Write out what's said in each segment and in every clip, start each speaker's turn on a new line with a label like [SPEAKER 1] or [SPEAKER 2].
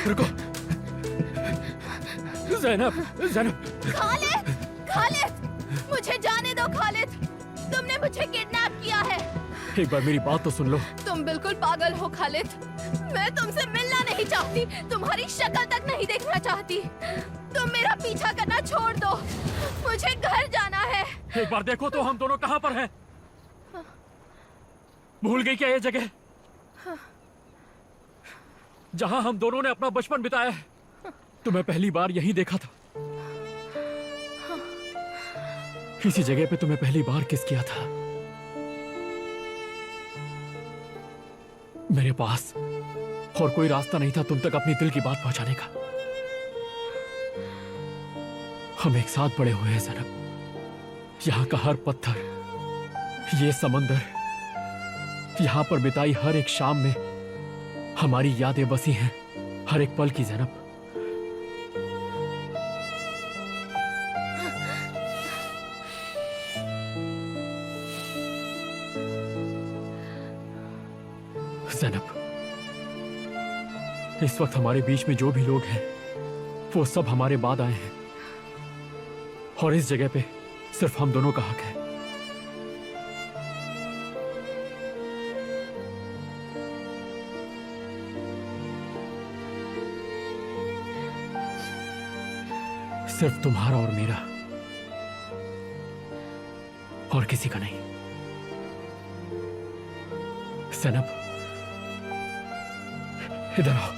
[SPEAKER 1] रुको। ज़ैनब, ज़ैनब।
[SPEAKER 2] खालिद, खालिद, मुझे जाने दो खालिद। तुमने मुझे किडनैप किया है।
[SPEAKER 1] एक बार मेरी बात तो सुन लो।
[SPEAKER 2] तुम बिल्कुल पागल हो खालिद। मैं तुमसे मिलना नहीं चाहती, तुम्हारी शक्ल तक नहीं देखना चाहती। तुम मेरा पीछा करना छोड़ दो, मुझे घर जाना है।
[SPEAKER 1] एक बार देखो तो हम दोनों कहाँ पर हैं? भूल गई क्या ये जगह जहां हम दोनों ने अपना बचपन बिताया है? तुम्हें पहली बार यहीं देखा था। इसी जगह पे तुम्हें पहली बार किस किया था। मेरे पास और कोई रास्ता नहीं था तुम तक अपनी दिल की बात पहुंचाने का। हम एक साथ बड़े हुए हैं ज़ैनब। यहां का हर पत्थर, ये समंदर, यहां पर बिताई हर एक शाम में हमारी यादें बसी हैं, हर एक पल की ज़ैनब। ज़ैनब, इस वक्त हमारे बीच में जो भी लोग हैं वो सब हमारे बाद आए हैं और इस जगह पे सिर्फ हम दोनों का हक है। सिर्फ तुम्हारा और मेरा, और किसी का नहीं। ज़ैनब, इधर आओ।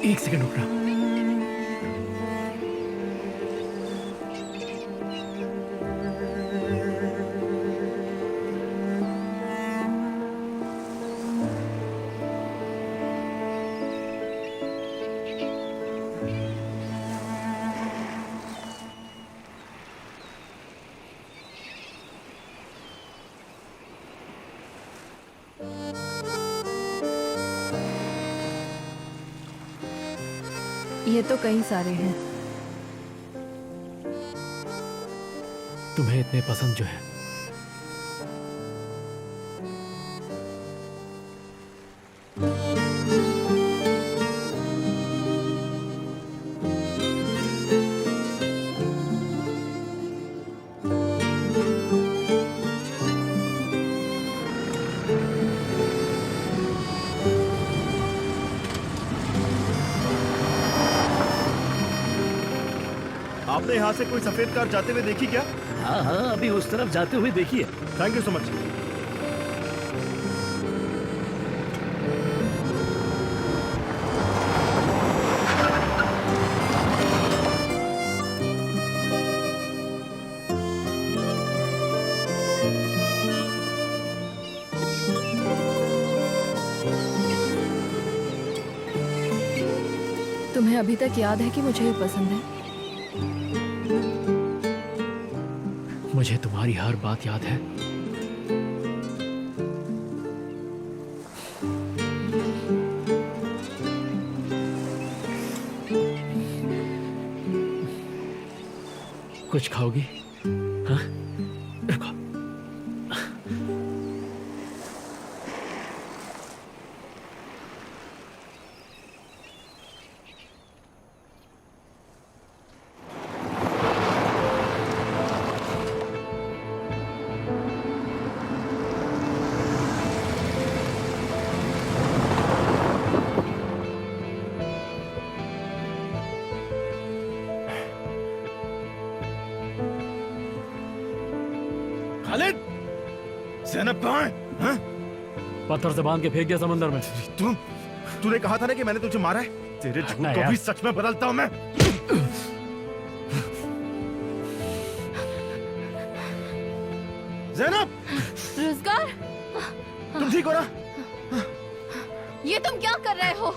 [SPEAKER 1] एक सेकंड रुकना।
[SPEAKER 2] ये तो कई सारे हैं।
[SPEAKER 1] तुम्हें इतने पसंद जो है,
[SPEAKER 3] आपने यहाँ से कोई सफेद कार जाते हुए देखी क्या?
[SPEAKER 4] हाँ हाँ, अभी उस तरफ जाते हुए देखिए।
[SPEAKER 3] Thank you so much.
[SPEAKER 2] तुम्हें अभी तक याद है कि मुझे ये पसंद है?
[SPEAKER 1] मुझे तुम्हारी हर बात याद है। कुछ खाओगी? हाँ, रखो।
[SPEAKER 3] खालिद, ज़ैनब कहाँ है? हाँ?
[SPEAKER 1] पत्थर से बांध के फेंक दिया समंदर में।
[SPEAKER 3] तूने कहा था ना कि मैंने तुझे मारा है। तेरे झूठ
[SPEAKER 1] ना
[SPEAKER 3] को
[SPEAKER 1] यार।
[SPEAKER 3] भी सच में बदलता हूँ मैं। ज़ैनब,
[SPEAKER 2] रोजगार,
[SPEAKER 3] तुम ठीक हो ना?
[SPEAKER 2] ये तुम क्या कर रहे हो?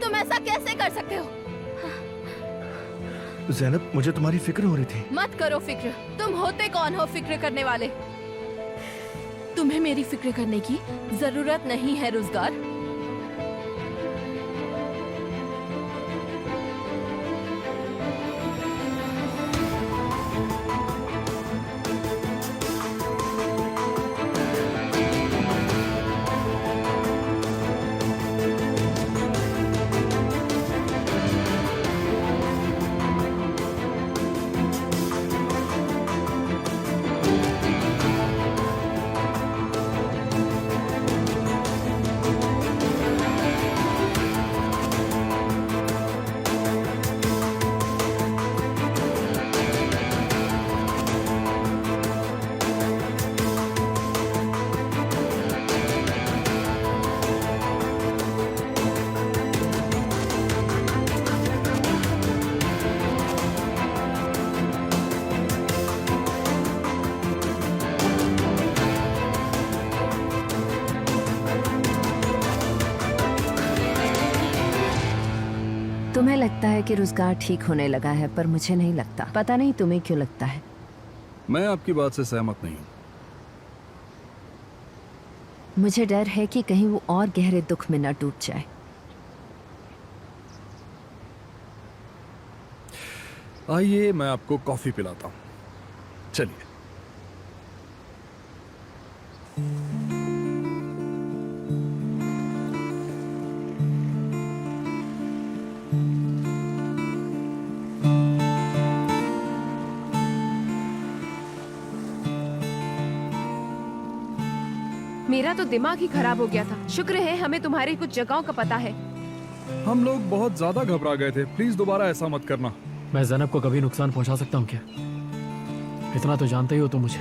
[SPEAKER 2] तुम ऐसा कैसे कर सकते हो?
[SPEAKER 3] जैनब, मुझे तुम्हारी फिक्र हो रही थी।
[SPEAKER 2] मत करो फिक्र। तुम होते कौन हो फिक्र करने वाले? तुम्हें मेरी फिक्र करने की जरूरत नहीं है रुजगार।
[SPEAKER 5] तुम्हें लगता है कि रोजगार ठीक होने लगा है, पर मुझे नहीं लगता। पता नहीं तुम्हें क्यों लगता है।
[SPEAKER 6] मैं आपकी बात से सहमत नहीं हूँ।
[SPEAKER 5] मुझे डर है कि कहीं वो और गहरे दुख में न डूब जाए।
[SPEAKER 6] आइए मैं आपको कॉफी पिलाता हूँ। चलिए।
[SPEAKER 7] मेरा तो दिमाग ही खराब हो गया था। शुक्र है हमें तुम्हारी कुछ जगहों का पता है।
[SPEAKER 6] हम लोग बहुत ज्यादा घबरा गए थे, प्लीज दोबारा ऐसा मत करना।
[SPEAKER 1] मैं जैनब को कभी नुकसान पहुंचा सकता हूँ क्या? इतना तो जानते ही हो तुम मुझे।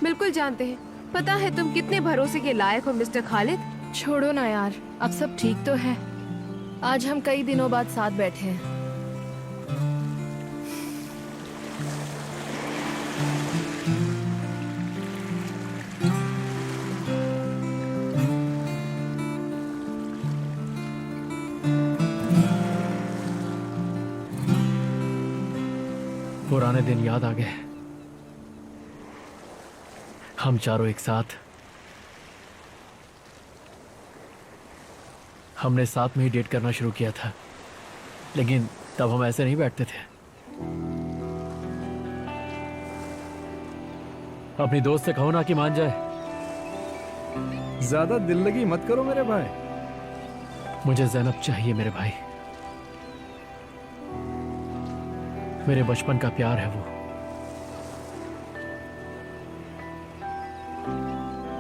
[SPEAKER 7] बिल्कुल जानते हैं। पता है तुम कितने भरोसे के लायक हो मिस्टर खालिद।
[SPEAKER 2] छोड़ो ना यार, अब सब ठीक तो है। आज हम कई दिनों बाद साथ बैठे हैं।
[SPEAKER 1] पुराने दिन याद आ गए। हम चारों एक साथ, हमने साथ में ही डेट करना शुरू किया था, लेकिन तब हम ऐसे नहीं बैठते थे। अपनी दोस्त से कहो ना कि मान जाए।
[SPEAKER 6] ज्यादा दिल लगी मत करो मेरे भाई।
[SPEAKER 1] मुझे जैनब चाहिए मेरे भाई। मेरे बचपन का प्यार है वो।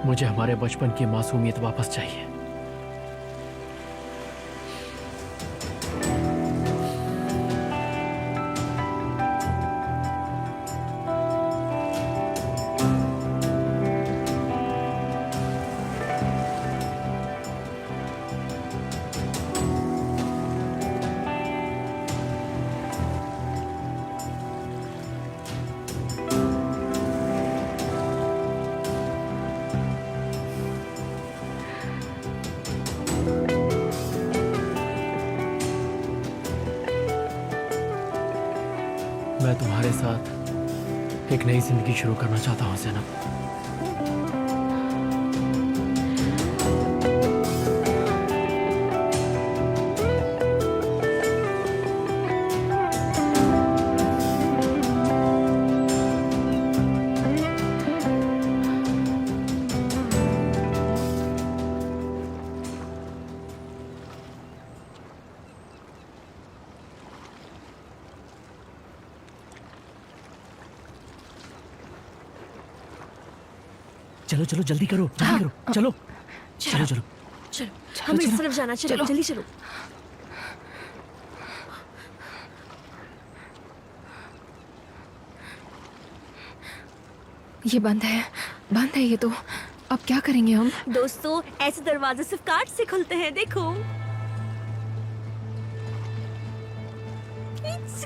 [SPEAKER 1] मुझे हमारे बचपन की मासूमियत वापस चाहिए। मैं तुम्हारे साथ एक नई जिंदगी शुरू करना चाहता हूँ जैनब।
[SPEAKER 4] चलो चलो जल्दी करो, जल्दी करो। चलो चलो चलो।
[SPEAKER 2] चलो हम इस तरफ जाना। चलो जल्दी चलो।
[SPEAKER 7] ये बंद है ये तो। अब क्या करेंगे हम?
[SPEAKER 8] दोस्तों, ऐसे दरवाजे सिर्फ कार्ड से खुलते हैं। देखो,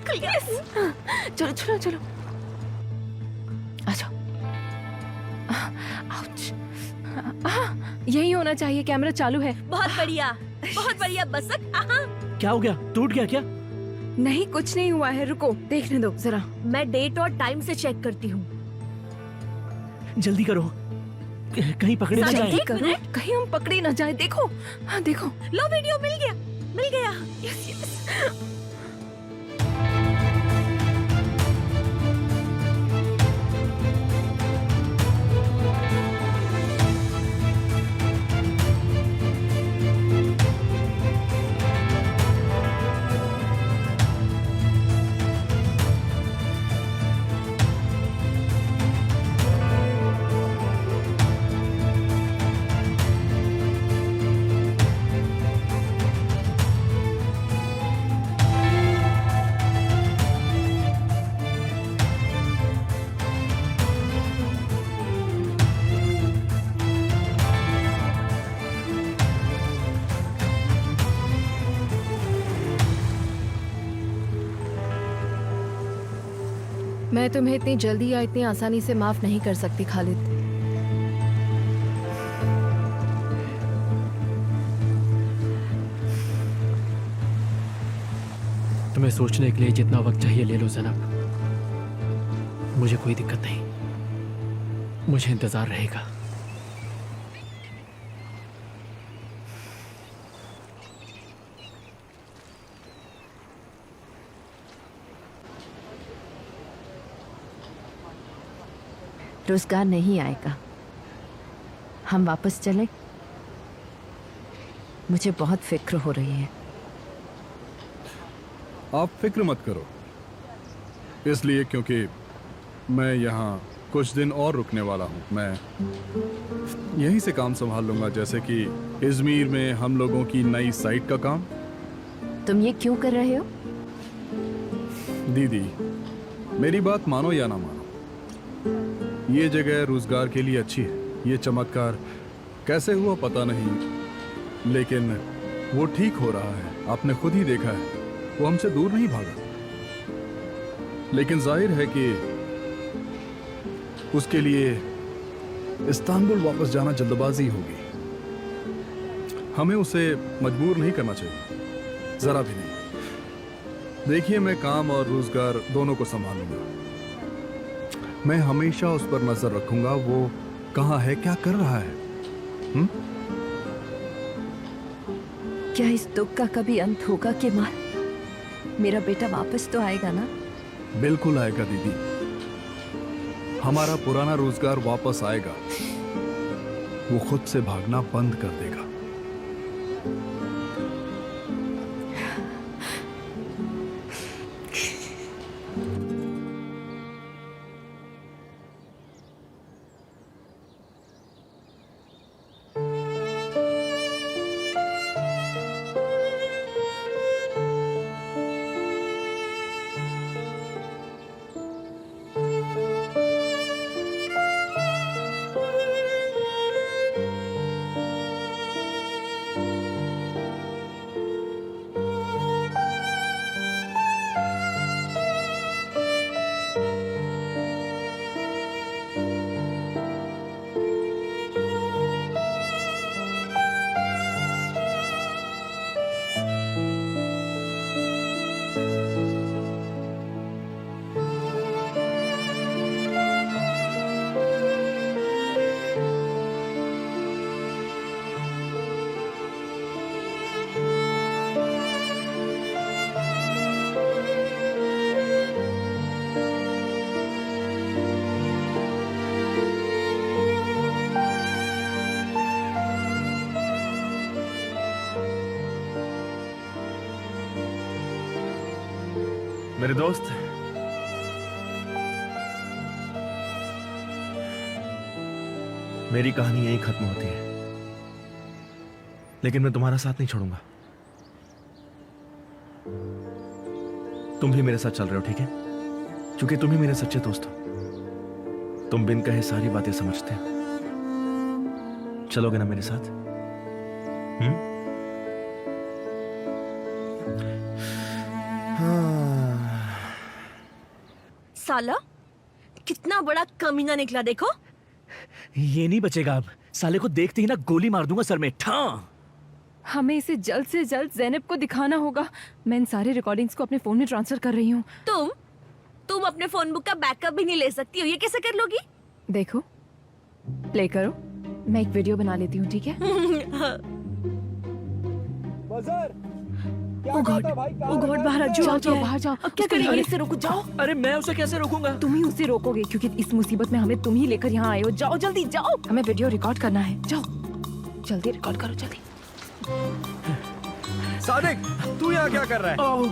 [SPEAKER 8] खुल गया।
[SPEAKER 7] चलो चलो चलो, आ जाओ। आउच। यही होना चाहिए। कैमरा चालू है।
[SPEAKER 8] बहुत बढ़िया, बहुत बढ़िया बसक।
[SPEAKER 4] क्या हो गया? टूट गया क्या?
[SPEAKER 7] नहीं कुछ नहीं हुआ है, रुको देखने दो जरा।
[SPEAKER 8] मैं डेट और टाइम से चेक करती हूँ।
[SPEAKER 4] जल्दी करो, कहीं पकड़े ना
[SPEAKER 8] साजिद,
[SPEAKER 4] जाए।
[SPEAKER 8] एक मिनट।
[SPEAKER 7] कहीं हम पकड़े ना जाए। देखो, हाँ देखो।
[SPEAKER 8] लो वीडियो मिल गया, मिल गया।
[SPEAKER 7] Yes yes. मैं तुम्हें इतनी जल्दी या इतनी आसानी से माफ नहीं कर सकती खालिद।
[SPEAKER 1] तुम्हें सोचने के लिए जितना वक्त चाहिए ले लो ज़ैनब, मुझे कोई दिक्कत नहीं, मुझे इंतजार रहेगा।
[SPEAKER 5] रोजगार नहीं आएगा, हम वापस चले। मुझे बहुत फिक्र हो रही है।
[SPEAKER 6] आप फिक्र मत करो, इसलिए क्योंकि मैं यहाँ कुछ दिन और रुकने वाला हूँ। मैं यहीं से काम संभाल लूँगा, जैसे कि इजमीर में हम लोगों की नई साइट का काम।
[SPEAKER 5] तुम ये क्यों कर रहे हो?
[SPEAKER 6] दीदी, मेरी बात मानो या ना मानो, ये जगह रोजगार के लिए अच्छी है। ये चमत्कार कैसे हुआ पता नहीं, लेकिन वो ठीक हो रहा है। आपने खुद ही देखा है, वो हमसे दूर नहीं भागा। लेकिन जाहिर है कि उसके लिए इस्तांबुल वापस जाना जल्दबाजी होगी। हमें उसे मजबूर नहीं करना चाहिए, जरा भी नहीं। देखिए, मैं काम और रोजगार दोनों को संभालूंगा। मैं हमेशा उस पर नजर रखूंगा, वो कहाँ है, क्या कर रहा है।
[SPEAKER 5] क्या इस दुख का कभी अंत होगा कि माँ, मेरा बेटा वापस तो आएगा ना?
[SPEAKER 6] बिल्कुल आएगा दीदी, हमारा पुराना रोजगार वापस आएगा। वो खुद से भागना बंद कर देगा।
[SPEAKER 3] मेरे दोस्त, मेरी कहानी यहीं खत्म होती है, लेकिन मैं तुम्हारा साथ नहीं छोड़ूंगा। तुम भी मेरे साथ चल रहे हो, ठीक है? क्योंकि तुम ही मेरे सच्चे दोस्त हो। तुम बिन कहे सारी बातें समझते हो। चलोगे ना मेरे साथ?
[SPEAKER 8] साला कितना बड़ा कमीना निकला, देखो।
[SPEAKER 4] ये नहीं बचेगा अब। साले को देखते ही ना गोली मार दूंगा सर में। ठा
[SPEAKER 7] हमें इसे जल्द से जल्द ज़ैनब को दिखाना होगा। मैं इन सारे रिकॉर्डिंग्स को अपने फोन में ट्रांसफर कर रही हूँ।
[SPEAKER 8] तुम अपने फोन बुक का बैकअप भी नहीं ले सकती हो, ये कैसे कर लोगी?
[SPEAKER 7] देखो, प्ले करो, मैं एक वीडियो बना लेती हूँ, ठीक है?
[SPEAKER 8] ओ गॉड, बाहर आ जाओ,
[SPEAKER 7] जाओ बाहर जाओ।
[SPEAKER 8] अब क्या करेंगे? इससे रोको, जाओ।
[SPEAKER 4] अरे मैं उसे कैसे रोकूंगा?
[SPEAKER 7] तुम ही उसे रोकोगे क्योंकि इस मुसीबत में हमें तुम ही लेकर यहाँ आए हो। जाओ जल्दी जाओ, हमें वीडियो रिकॉर्ड करना है। जाओ जल्दी रिकॉर्ड करो, जल्दी।
[SPEAKER 3] सादिक, तू यहाँ क्या कर रहा है?
[SPEAKER 4] ओ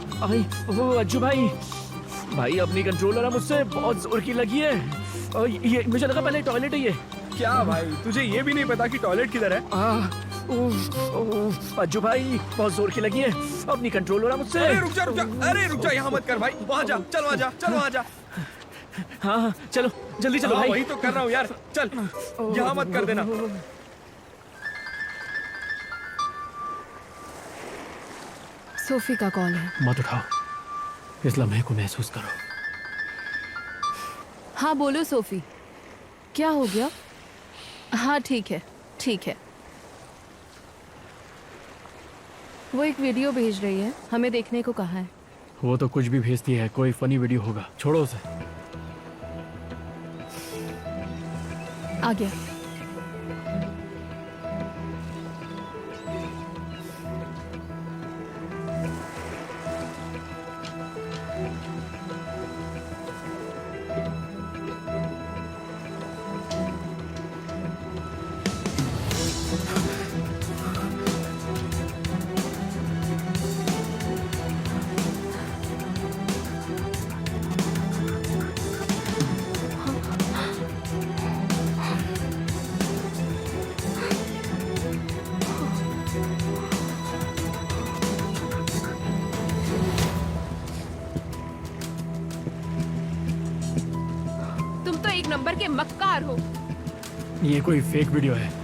[SPEAKER 4] अज्जू भाई, भाई अपनी कंट्रोलर मुझसे बहुत जोर की लगी है। ये मुझे लगा पहले टॉयलेट है ये।
[SPEAKER 3] क्या भाई, तुझे ये भी नहीं पता कि टॉयलेट किधर है?
[SPEAKER 4] अज्जू भाई बहुत जोर की लगी है, अपनी कंट्रोलर मुझसे।
[SPEAKER 3] अरे रुक जा, अरे रुक जा, यहाँ मत कर भाई, वहाँ जा, चल वहाँ जा, चल वहाँ जा।
[SPEAKER 4] हाँ चलो जल्दी चलो भाई।
[SPEAKER 3] वही तो कर रहा हूँ यार, चल यहाँ मत कर देना।
[SPEAKER 7] सोफी का कॉल है।
[SPEAKER 1] मत उठाओ, इस लम्हे को महसूस करो।
[SPEAKER 2] हाँ बोलो सोफी, क्या हो गया? हाँ ठीक है, ठीक है। वो एक वीडियो भेज रही है, हमें देखने को कहा है।
[SPEAKER 1] वो तो कुछ भी भेजती है, कोई फनी वीडियो होगा, छोड़ो उसे।
[SPEAKER 2] आ गया।
[SPEAKER 7] तुम तो एक नंबर के मक्कार हो।
[SPEAKER 1] ये कोई फेक वीडियो है।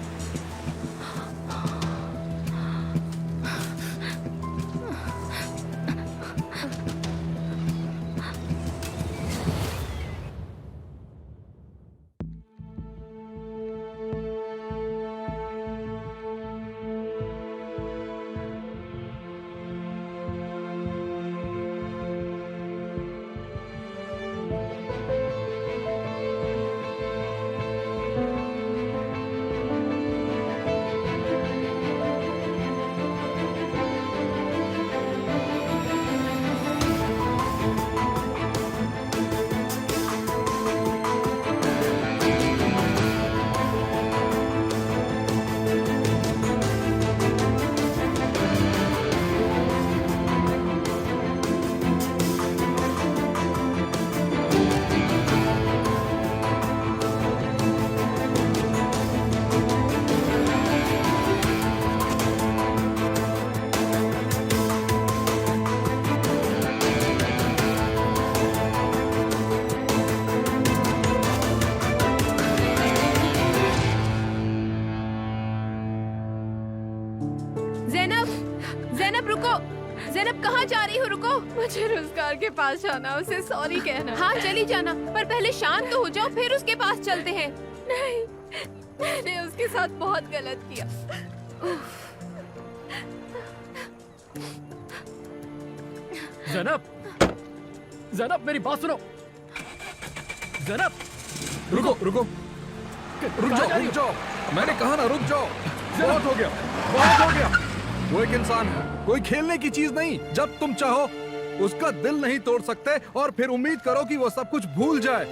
[SPEAKER 2] ज़ैनब कहाँ जा रही हो? रुको, मुझे रुज़गार के पास जाना, उसे सॉरी कहना।
[SPEAKER 7] हाँ चली जाना, पर पहले शांत तो हो जाओ, फिर उसके पास चलते हैं।
[SPEAKER 2] नहीं, मैंने उसके साथ बहुत गलत किया।
[SPEAKER 1] ज़ैनब मेरी बात सुनो। ज़ैनब
[SPEAKER 6] रुको रुको, रुक जाओ, मैंने कहा ना रुक जाओ। बहुत हो गया, बहुत हो गया। वो एक इंसान है, कोई खेलने की चीज नहीं। जब तुम चाहो उसका दिल नहीं तोड़ सकते और फिर उम्मीद करो कि वो सब कुछ भूल जाए।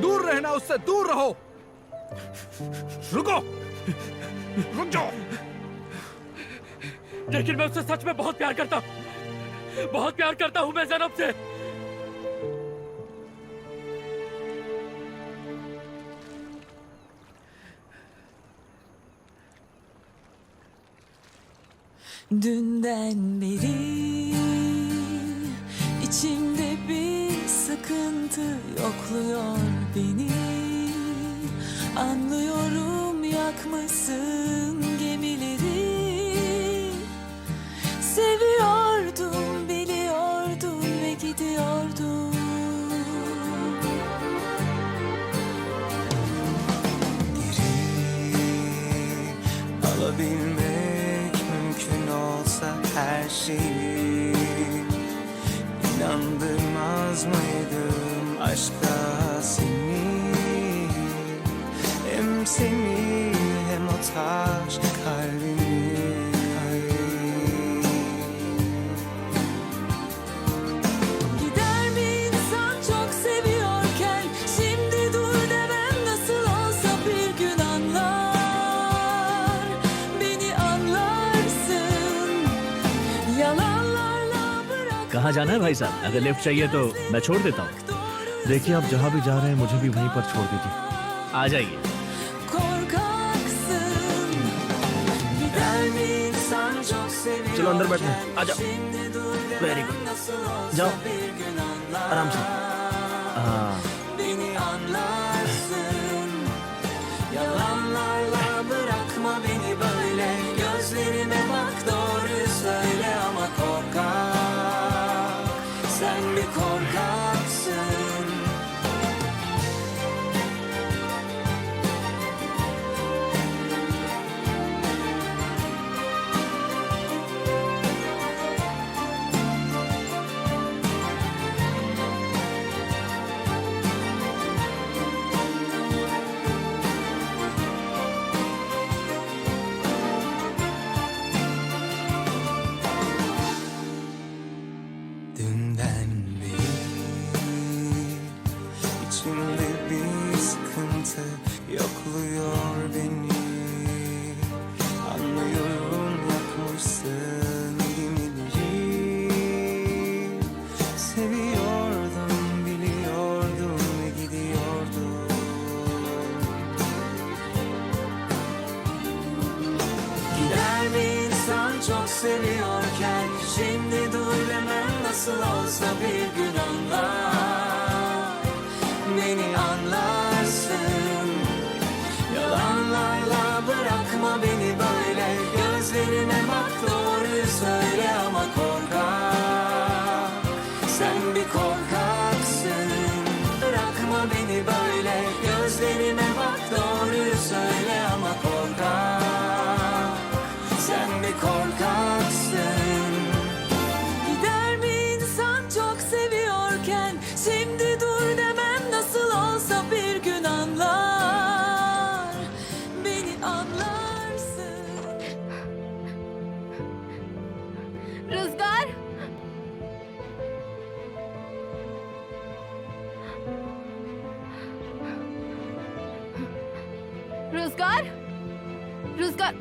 [SPEAKER 6] दूर रहना उससे, दूर रहो। रुको, रुक जाओ।
[SPEAKER 1] लेकिन मैं उससे सच में बहुत प्यार करता हूँ मैं ज़ैनब से।
[SPEAKER 9] Dünden beri içimde bir sıkıntı yokluyor beni. Anlıyorum yakmışsın gemileri. Seviyordum, biliyordum ve gidiyordum. Geri alabilmek yazmaydım aşka seni. Hem seni hem o taş kalbimi. Gider mi insan çok seviyorken, şimdi dur demem nasıl olsa bir gün anlar, beni anlarsın. Yalanlarla bırak.
[SPEAKER 4] कहाँ जाना है भाई साहब? अगर lift चाहिए तो मैं छोड़ देता हूँ।
[SPEAKER 3] देखिए आप जहाँ भी जा रहे हैं मुझे भी वहीं पर छोड़ दीजिए।
[SPEAKER 4] आ जाइए।
[SPEAKER 9] Korkaksın. Gider mi insan çok seviyorken,
[SPEAKER 3] चलो अंदर बैठना है, आ जाओ।
[SPEAKER 9] şimdi dur demem
[SPEAKER 3] Very good.
[SPEAKER 9] nasıl olsa
[SPEAKER 3] जाओ
[SPEAKER 9] bir gün anlar,
[SPEAKER 3] आराम से। हाँ
[SPEAKER 9] beni anlarsın. Yalanlarla bırakma beni böyle. Gözlerime bak, doğruyu söyle ama korkak. Sen bir korkaksın. Dünden beri içimde bir sıkıntı yokluyor beni. Anlıyorum yakmışsın elimi. Seviyordum, biliyordum ve gidiyordum. Gider mi insan çok seviyorken, şimdi dur demem nasıl olsa bir gün anlar, beni anlarsın. Yalanlarla bırakma beni böyle. Gözlerime bak, doğruyu söyle ama korkak. Sen bir korkaksın. Bırakma beni böyle. Gözlerime bak, doğruyu söyle ama korkak. Sen bir korkaksın. Gider mi insan çok seviyorken, şimdi dur demem nasıl olsa bir gün anlar, beni anlarsın.
[SPEAKER 2] रुजगार रुजगार रुजगार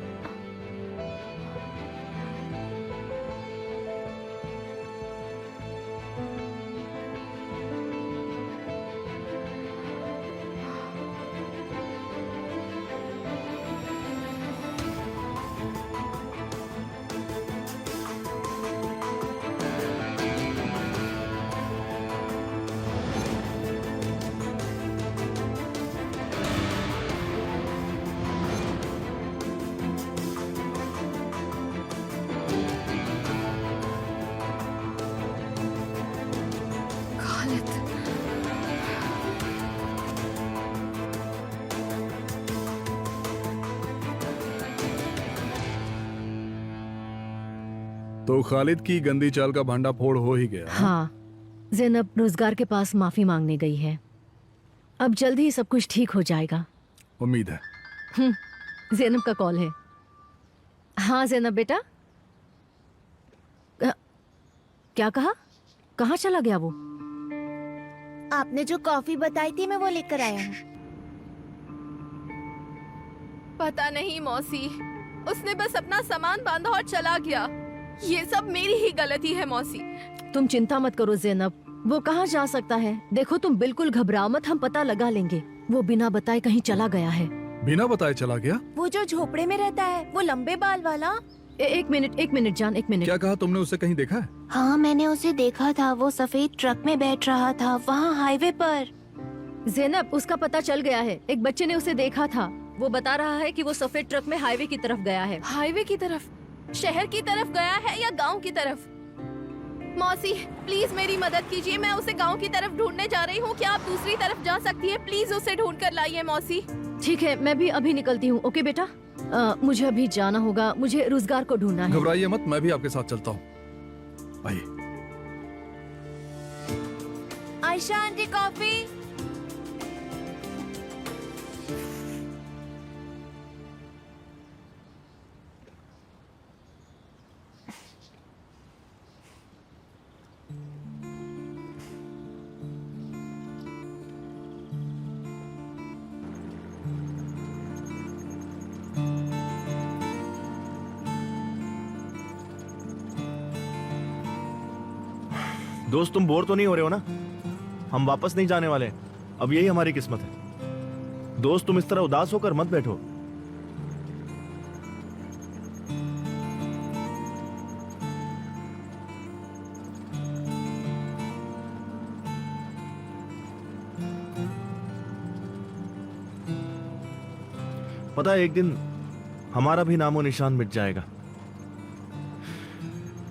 [SPEAKER 2] Khalid
[SPEAKER 6] तो खालिद की गंदी चाल का भांडा फोड़ हो ही गया।
[SPEAKER 5] हाँ, ज़ैनब रोजगार के पास माफी मांगने गई है। अब जल्दी ही सब कुछ ठीक हो जाएगा।
[SPEAKER 6] उम्मीद है।
[SPEAKER 5] ज़ैनब का कॉल है। हाँ ज़ैनब बेटा, क्या कहा? कहाँ चला गया वो?
[SPEAKER 2] आपने जो कॉफी बताई थी मैं वो लेकर आया हूँ। पता नहीं मौसी, उसने बस अपना सामान बांधा और चला गया। ये सब मेरी ही गलती है मौसी।
[SPEAKER 5] तुम चिंता मत करो ज़ैनब, वो कहाँ जा सकता है? देखो तुम बिल्कुल घबराओ मत, हम पता लगा लेंगे। वो बिना बताए कहीं चला गया है।
[SPEAKER 6] बिना बताए चला गया?
[SPEAKER 2] वो जो झोपड़े में रहता है, वो लंबे बाल वाला।
[SPEAKER 5] एक मिनट जान, एक मिनट।
[SPEAKER 6] क्या कहा तुमने? उसे कहीं देखा है?
[SPEAKER 2] हाँ मैंने उसे देखा था, वो सफेद ट्रक में बैठ रहा था वहाँ हाईवे पर।
[SPEAKER 5] ज़ैनब उसका पता चल गया है, एक बच्चे ने उसे देखा था। वो बता रहा है कि वो सफेद ट्रक में हाईवे की तरफ गया है।
[SPEAKER 2] हाईवे की तरफ? शहर की तरफ गया है या गांव की तरफ? मौसी प्लीज मेरी मदद कीजिए, मैं उसे गांव की तरफ ढूंढने जा रही हूँ। क्या आप दूसरी तरफ जा सकती है? प्लीज उसे ढूंढ कर लाइए मौसी।
[SPEAKER 5] ठीक है, मैं भी अभी निकलती हूँ। ओके बेटा, मुझे अभी जाना होगा, मुझे रोजगार को ढूंढना है।
[SPEAKER 6] घबराइए मत, मैं भी आपके साथ चलता हूँ। आइए।
[SPEAKER 8] Ayesha aunty coffee.
[SPEAKER 3] दोस्त तुम बोर तो नहीं हो रहे हो ना? हम वापस नहीं जाने वाले, अब यही हमारी किस्मत है। दोस्त तुम इस तरह उदास होकर मत बैठो। पता है एक दिन हमारा भी नामो निशान मिट जाएगा,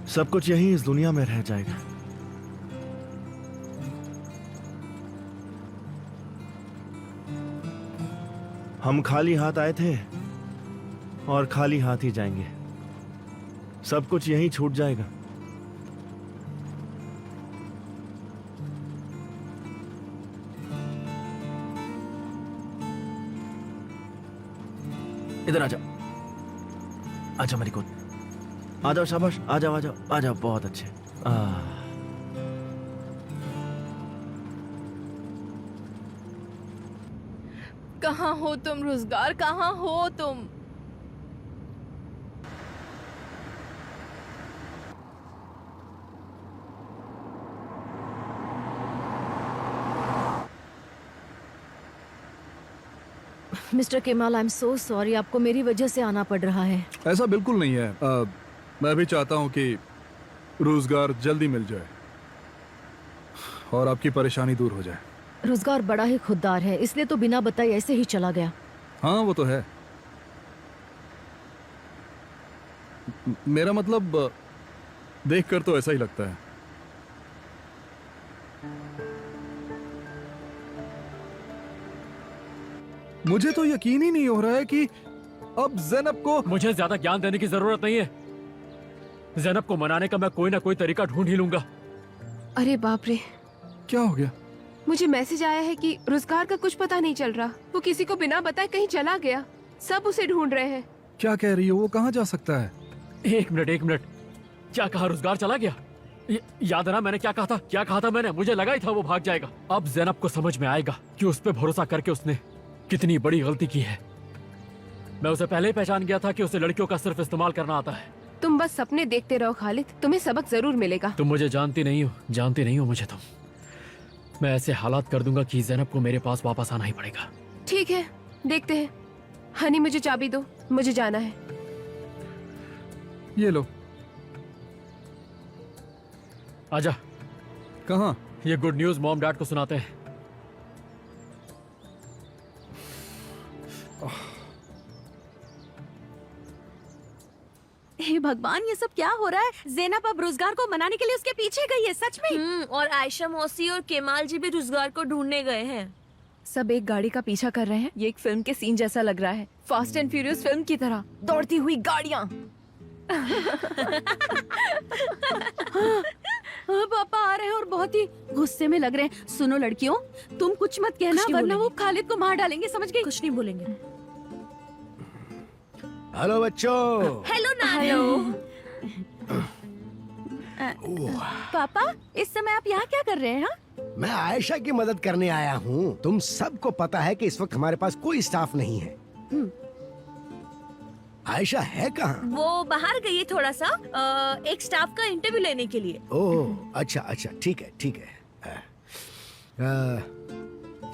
[SPEAKER 3] सब कुछ यहीं इस दुनिया में रह जाएगा। हम खाली हाथ आए थे और खाली हाथ ही जाएंगे, सब कुछ यहीं छूट जाएगा। इधर आ जाओ, आजा मेरी गोद, आ जाओ, शाबाश, आ जाओ आ जाओ आ जाओ, बहुत अच्छे।
[SPEAKER 2] कहाँ हो तुम रोजगार, कहाँ हो तुम?
[SPEAKER 5] Mister Kemal, I am so sorry, आपको मेरी वजह से आना पड़ रहा है।
[SPEAKER 6] ऐसा बिल्कुल नहीं है। मैं भी चाहता हूँ कि रोजगार जल्दी मिल जाए और आपकी परेशानी दूर हो जाए।
[SPEAKER 5] रोजगार बड़ा ही खुददार है, इसलिए तो बिना बताए ऐसे ही चला गया।
[SPEAKER 6] हाँ वो तो है। मेरा मतलब देखकर तो ऐसा ही लगता है। मुझे तो यकीन ही नहीं हो रहा है कि अब ज़ैनब को।
[SPEAKER 1] मुझे ज्यादा ज्ञान देने की जरूरत नहीं है। ज़ैनब को मनाने का मैं कोई ना कोई तरीका ढूंढ ही लूंगा।
[SPEAKER 7] अरे बाप रे,
[SPEAKER 6] क्या हो गया?
[SPEAKER 7] मुझे मैसेज आया है कि रोजगार का कुछ पता नहीं चल रहा। वो किसी को बिना बताए कहीं चला गया, सब उसे ढूंढ रहे हैं।
[SPEAKER 6] क्या कह रही हो? वो कहाँ जा सकता है?
[SPEAKER 1] एक मिनट, क्या कहा? रोजगार चला गया? याद है ना मैंने क्या कहा था? क्या कहा था मैंने? मुझे लगा ही था वो भाग जाएगा। अब ज़ैनब को समझ में आएगा कि उस पर भरोसा करके उसने कितनी बड़ी गलती की है। मैं उसे पहले ही पहचान गया था कि उसे लड़कियों का सिर्फ इस्तेमाल करना आता है।
[SPEAKER 7] तुम बस सपने देखते रहो खालिद, तुम्हें सबक जरूर मिलेगा।
[SPEAKER 1] तुम मुझे जानती नहीं हो मुझे तुम। मैं ऐसे हालात कर दूंगा कि ज़ैनब को मेरे पास वापस आना ही पड़ेगा।
[SPEAKER 7] ठीक है, देखते हैं। हनी मुझे चाबी दो, मुझे जाना है।
[SPEAKER 6] ये लो।
[SPEAKER 1] आजा।
[SPEAKER 6] कहाँ?
[SPEAKER 1] ये गुड न्यूज मॉम डैड को सुनाते हैं।
[SPEAKER 8] हे भगवान, ये सब क्या हो रहा है? ज़ैनब अब रोजगार को मनाने के लिए उसके पीछे गई है, सच में? और आयशा मौसी और केमाल जी भी रोजगार को ढूंढने गए हैं।
[SPEAKER 7] सब एक गाड़ी का पीछा कर रहे हैं। ये एक फिल्म के सीन जैसा लग रहा है, फास्ट एंड फ्यूरियस फिल्म की तरह, दौड़ती हुई गाड़ियाँ।
[SPEAKER 8] पापा आ रहे हैं और बहुत ही गुस्से में लग रहे हैं। सुनो लड़कियों, तुम कुछ मत कहना वरना वो खालिद को मार डालेंगे, समझ गई? कुछ नहीं बोलेंगे।
[SPEAKER 10] हेलो बच्चों।
[SPEAKER 8] हेलो नानू। पापा, इस समय आप यहाँ क्या कर रहे हैं?
[SPEAKER 10] मैं आयशा की मदद करने आया हूँ। तुम सबको पता है कि इस वक्त हमारे पास कोई स्टाफ नहीं है। आयशा है कहाँ?
[SPEAKER 8] वो बाहर गई है थोड़ा सा, एक स्टाफ का इंटरव्यू लेने के लिए।
[SPEAKER 10] ओह अच्छा अच्छा, ठीक है ठीक है।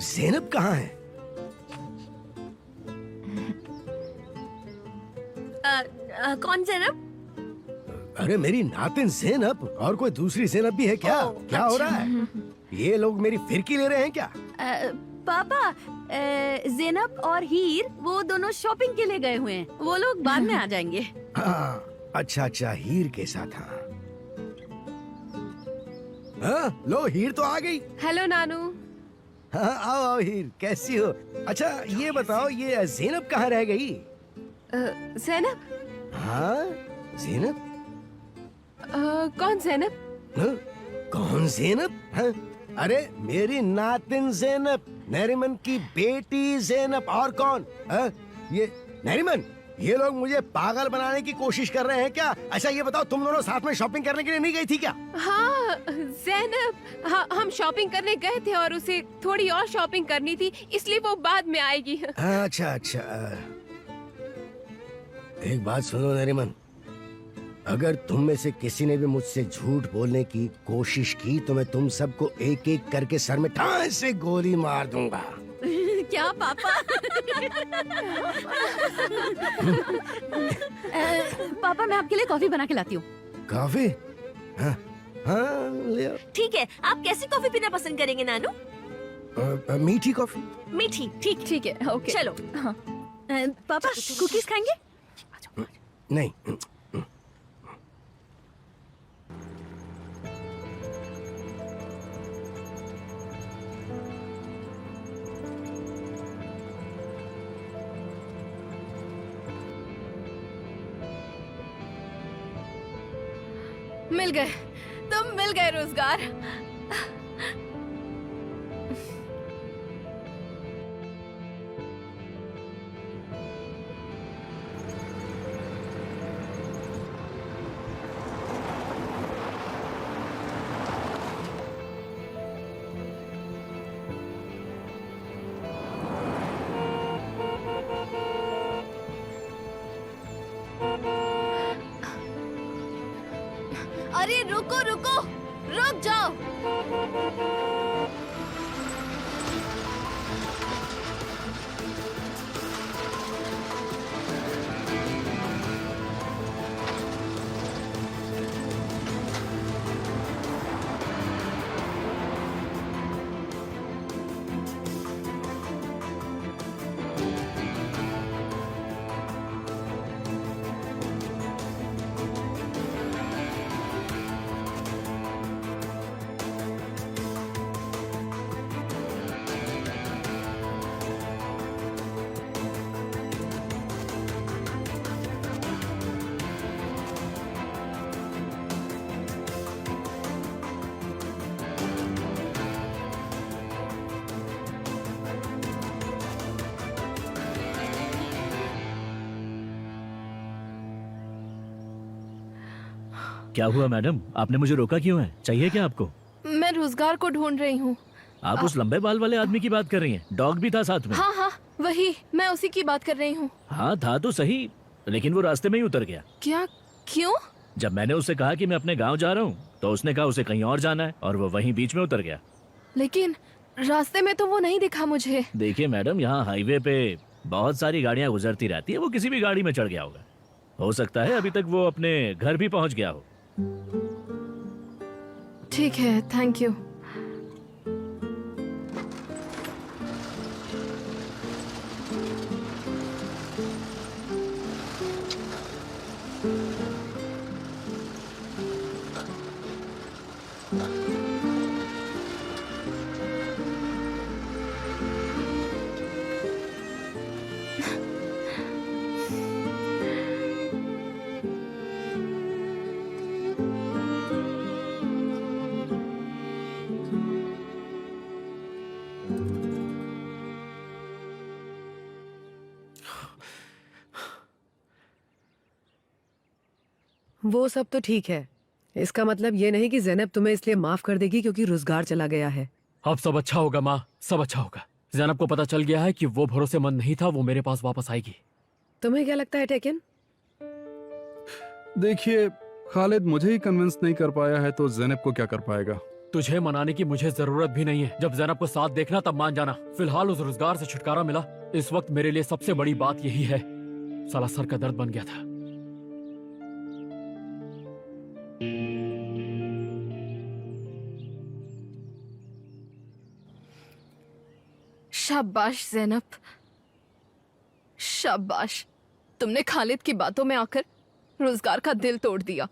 [SPEAKER 10] ज़ैनब कहाँ है?
[SPEAKER 8] कौन ज़ैनब?
[SPEAKER 10] अरे मेरी नातिन ज़ैनब, और कोई दूसरी ज़ैनब भी है क्या? क्या हो रहा है? ये लोग मेरी फिरकी ले रहे हैं क्या?
[SPEAKER 8] पापा, ज़ैनब और हीर वो दोनों शॉपिंग के लिए गए हुए हैं, वो लोग बाद में आ जाएंगे।
[SPEAKER 10] हाँ, अच्छा अच्छा, हीर के साथ। हाँ, लो हीर तो आ गई।
[SPEAKER 7] हेलो नानू।
[SPEAKER 10] हाँ, आओ आओ हीर, कैसी हो? अच्छा ये बताओ, ये ज़ैनब कहाँ रह गई?
[SPEAKER 7] ज़ैनब?
[SPEAKER 10] हाँ ज़ैनब?
[SPEAKER 7] कौन ज़ैनब?
[SPEAKER 10] हाँ? कौन ज़ैनब? हाँ? अरे मेरी नातिन ज़ैनब, नरीमन की बेटी ज़ैनब, और कौन? ये नरीमन, ये लोग मुझे पागल बनाने की कोशिश कर रहे हैं क्या? अच्छा ये बताओ, तुम दोनों साथ में शॉपिंग करने के लिए नहीं गई थी क्या?
[SPEAKER 2] हाँ जैनब, हाँ हम शॉपिंग करने गए थे और उसे थोड़ी और शॉपिंग करनी थी, इसलिए वो बाद में आएगी।
[SPEAKER 10] अच्छा अच्छा, एक बात सुनो नरीमन, अगर तुम में से किसी ने भी मुझसे झूठ बोलने की कोशिश की तो मैं तुम सबको एक एक करके सर में ठान से गोली मार दूंगा।
[SPEAKER 8] क्या पापा?
[SPEAKER 5] पापा मैं आपके लिए कॉफी बना के लाती हूँ।
[SPEAKER 10] कॉफी? हाँ हाँ ले आओ।
[SPEAKER 8] ठीक है, आप कैसी कॉफी पीना पसंद करेंगे नानू?
[SPEAKER 10] मीठी कॉफी।
[SPEAKER 8] मीठी, ठीक।
[SPEAKER 2] ठीक है, ओके।
[SPEAKER 8] चलो।
[SPEAKER 5] पापा कुकीज खाएंगे?
[SPEAKER 10] नहीं।
[SPEAKER 2] मिल गए, तुम मिल गए रोजगार। अरे रुको रुको, रुक जाओ।
[SPEAKER 4] क्या हुआ मैडम, आपने मुझे रोका क्यों है? चाहिए क्या आपको?
[SPEAKER 2] मैं रोजगार को ढूंढ रही हूँ।
[SPEAKER 4] आप उस लंबे बाल वाले आदमी की बात कर रही हैं? डॉग भी था साथ में?
[SPEAKER 2] हाँ हाँ वही, मैं उसी की बात कर रही हूँ।
[SPEAKER 4] हाँ था तो सही, लेकिन वो रास्ते में ही उतर गया।
[SPEAKER 2] क्या? क्यों?
[SPEAKER 4] जब मैंने उससे कहा कि मैं अपने गांव जा रहा हूँ तो उसने कहा उसे कहीं और जाना है और वो वहीं बीच में उतर गया।
[SPEAKER 2] लेकिन रास्ते में तो वो नहीं दिखा मुझे।
[SPEAKER 4] देखिए मैडम, यहाँ हाईवे पे बहुत सारी गाड़ियाँ गुजरती रहती है, वो किसी भी गाड़ी में चढ़ गया होगा। हो सकता है अभी तक वो अपने घर भी पहुँच गया हो।
[SPEAKER 2] ठीक है, थैंक यू।
[SPEAKER 11] वो सब तो ठीक है, इसका मतलब ये नहीं कि ज़ैनब तुम्हें इसलिए माफ कर देगी क्योंकि रुज़गार चला गया है।
[SPEAKER 1] अब सब अच्छा होगा माँ, सब अच्छा होगा। ज़ैनब को पता चल गया है कि वो भरोसेमंद नहीं था, वो मेरे पास वापस आएगी।
[SPEAKER 11] तुम्हें क्या लगता है टेकिन?
[SPEAKER 6] देखिए, खालिद मुझे ही कन्विंस नहीं कर पाया है तो ज़ैनब को क्या कर पाएगा?
[SPEAKER 1] तुझे मनाने की मुझे जरूरत भी नहीं है। जब ज़ैनब को साथ देखना तब मान जाना। फिलहाल उस रोजगार से छुटकारा मिला, इस वक्त मेरे लिए सबसे बड़ी बात यही है। साला सर का दर्द बन गया था।
[SPEAKER 2] शाबाश ज़ैनब, शाबाश। तुमने खालिद की बातों में आकर रोजगार का दिल तोड़ दिया।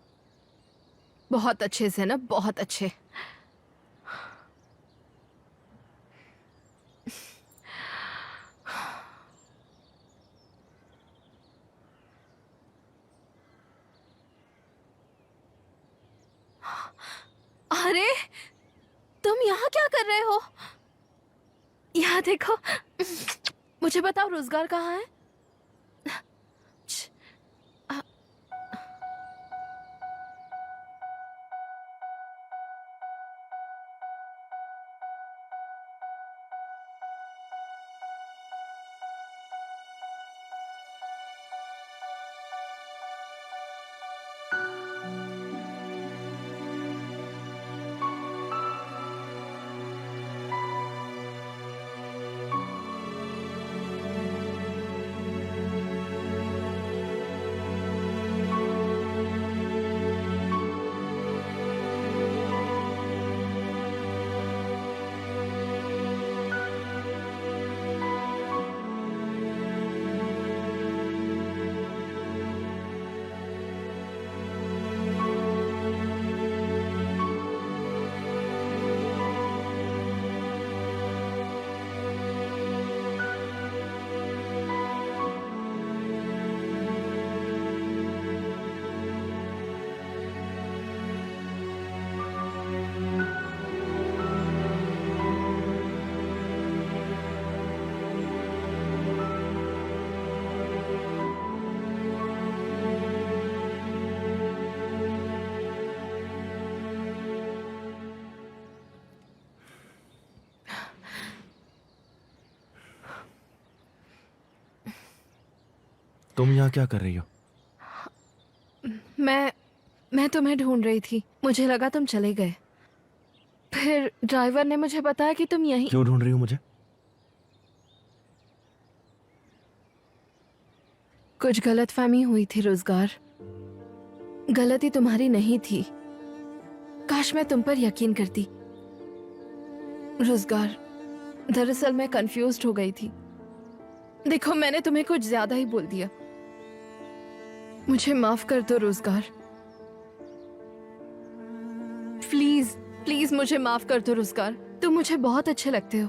[SPEAKER 2] बहुत अच्छे ज़ैनब, बहुत अच्छे। अरे तुम यहाँ क्या कर रहे हो? यहाँ देखो। मुझे बताओ रोजगार कहाँ है?
[SPEAKER 3] तुम यहाँ क्या कर रही हो?
[SPEAKER 2] मैं तुम्हें ढूंढ रही थी। मुझे लगा तुम चले गए। फिर ड्राइवर ने मुझे बताया कि तुम यहीं।
[SPEAKER 3] क्यों ढूंढ रही हो मुझे?
[SPEAKER 2] कुछ गलतफहमी हुई थी रोजगार। गलती तुम्हारी नहीं थी। काश मैं तुम पर यकीन करती। रोजगार, दरअसल मैं कंफ्यूज्ड हो गई थी। देखो, मैंने तुम्हें कुछ ज्यादा ही बोल दिया। मुझे माफ कर दो रोजगार। प्लीज प्लीज मुझे माफ कर दो रोजगार। तुम मुझे बहुत अच्छे लगते हो।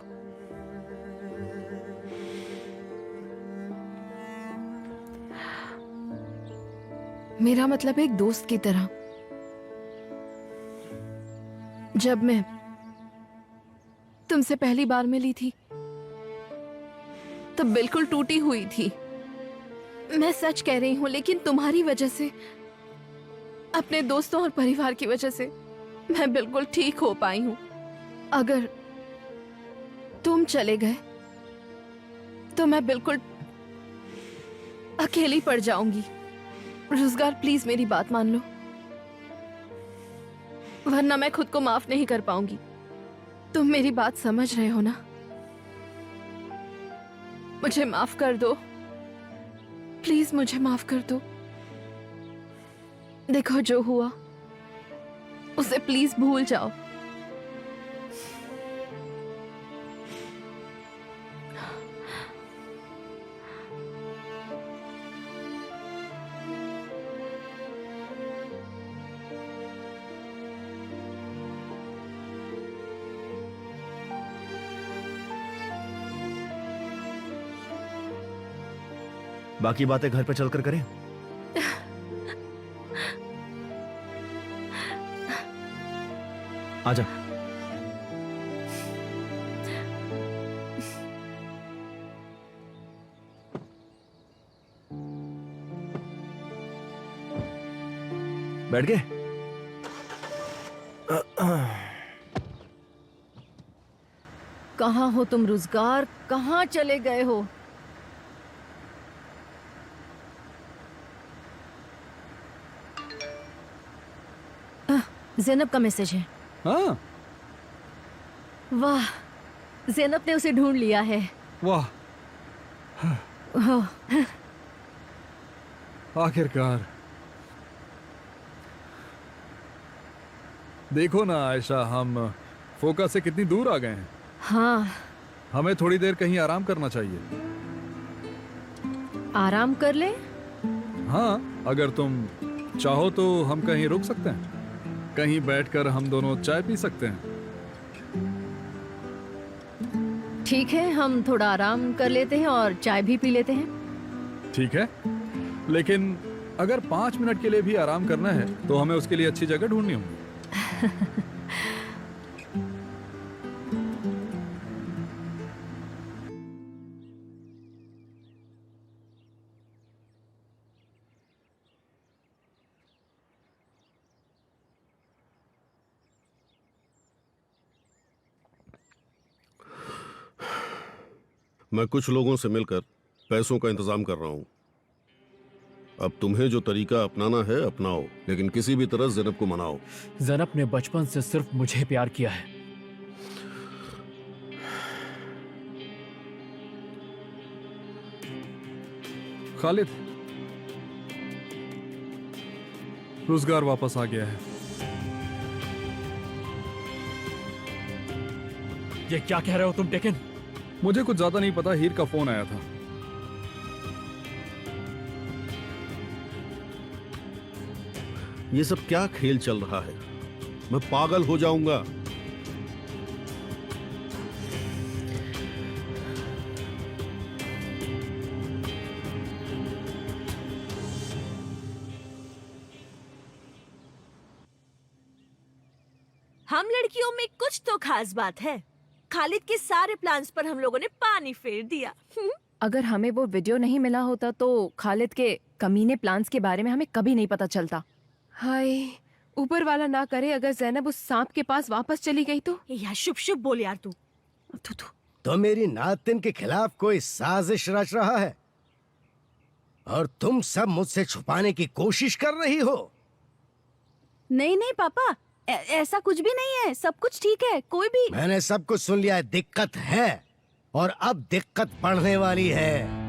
[SPEAKER 2] मेरा मतलब एक दोस्त की तरह। जब मैं तुमसे पहली बार मिली थी तब बिल्कुल टूटी हुई थी। मैं सच कह रही हूं, लेकिन तुम्हारी वजह से, अपने दोस्तों और परिवार की वजह से मैं बिल्कुल ठीक हो पाई हूं। अगर तुम चले गए तो मैं बिल्कुल अकेली पड़ जाऊंगी। रोजगार, प्लीज मेरी बात मान लो, वरना मैं खुद को माफ नहीं कर पाऊंगी। तुम मेरी बात समझ रहे हो ना? मुझे माफ कर दो, प्लीज मुझे माफ कर दो। देखो, जो हुआ उसे प्लीज भूल जाओ।
[SPEAKER 3] बाकी बातें घर पे चलकर करें। आजा। बैठ गए?
[SPEAKER 5] कहाँ हो तुम रोजगार? कहाँ चले गए हो? ज़ैनब का मैसेज है।
[SPEAKER 6] हाँ,
[SPEAKER 5] वाह, ज़ैनब ने उसे ढूंढ लिया है।
[SPEAKER 6] वाह,
[SPEAKER 5] हो,
[SPEAKER 6] आखिरकार। देखो ना आयशा, हम फोकस से कितनी दूर आ गए हैं।
[SPEAKER 5] हाँ,
[SPEAKER 6] हमें थोड़ी देर कहीं आराम करना चाहिए।
[SPEAKER 5] आराम कर ले।
[SPEAKER 6] हाँ, अगर तुम चाहो तो हम कहीं रुक सकते हैं। कहीं बैठकर हम दोनों चाय पी सकते हैं।
[SPEAKER 5] ठीक है, हम थोड़ा आराम कर लेते हैं और चाय भी पी लेते हैं।
[SPEAKER 6] ठीक है, लेकिन अगर 5 मिनट के लिए भी आराम करना है तो हमें उसके लिए अच्छी जगह ढूंढनी होगी।
[SPEAKER 12] मैं कुछ लोगों से मिलकर पैसों का इंतजाम कर रहा हूं। अब तुम्हें जो तरीका अपनाना है अपनाओ, लेकिन किसी भी तरह ज़ैनब को मनाओ।
[SPEAKER 1] ज़ैनब ने बचपन से सिर्फ मुझे प्यार किया है।
[SPEAKER 6] खालिद, रोजगार वापस आ गया है।
[SPEAKER 1] ये क्या कह रहे हो तुम टेकन?
[SPEAKER 6] मुझे कुछ ज्यादा नहीं पता, हीर का फोन आया था।
[SPEAKER 12] ये सब क्या खेल चल रहा है? मैं पागल हो जाऊंगा।
[SPEAKER 8] हम लड़कियों में कुछ तो खास बात है। खालिद के सारे प्लान्स पर हम लोगों ने पानी फेर दिया।
[SPEAKER 7] अगर हमें वो वीडियो नहीं मिला होता तो खालिद के कमीने प्लान्स के बारे में हमें कभी नहीं पता चलता। हाय, ऊपर वाला ना करे अगर ज़ैनब उस सांप के पास वापस चली गई तो।
[SPEAKER 8] यार शुभ शुभ बोल यार तू।
[SPEAKER 10] तो मेरी नातिन के खिलाफ कोई साजिश रच रहा है और तुम सब मुझसे छुपाने की कोशिश कर रही हो।
[SPEAKER 8] नहीं नहीं पापा, ऐसा कुछ भी नहीं है, सब कुछ ठीक है। कोई भी
[SPEAKER 10] मैंने सब कुछ सुन लिया है। दिक्कत है और अब दिक्कत बढ़ने वाली है।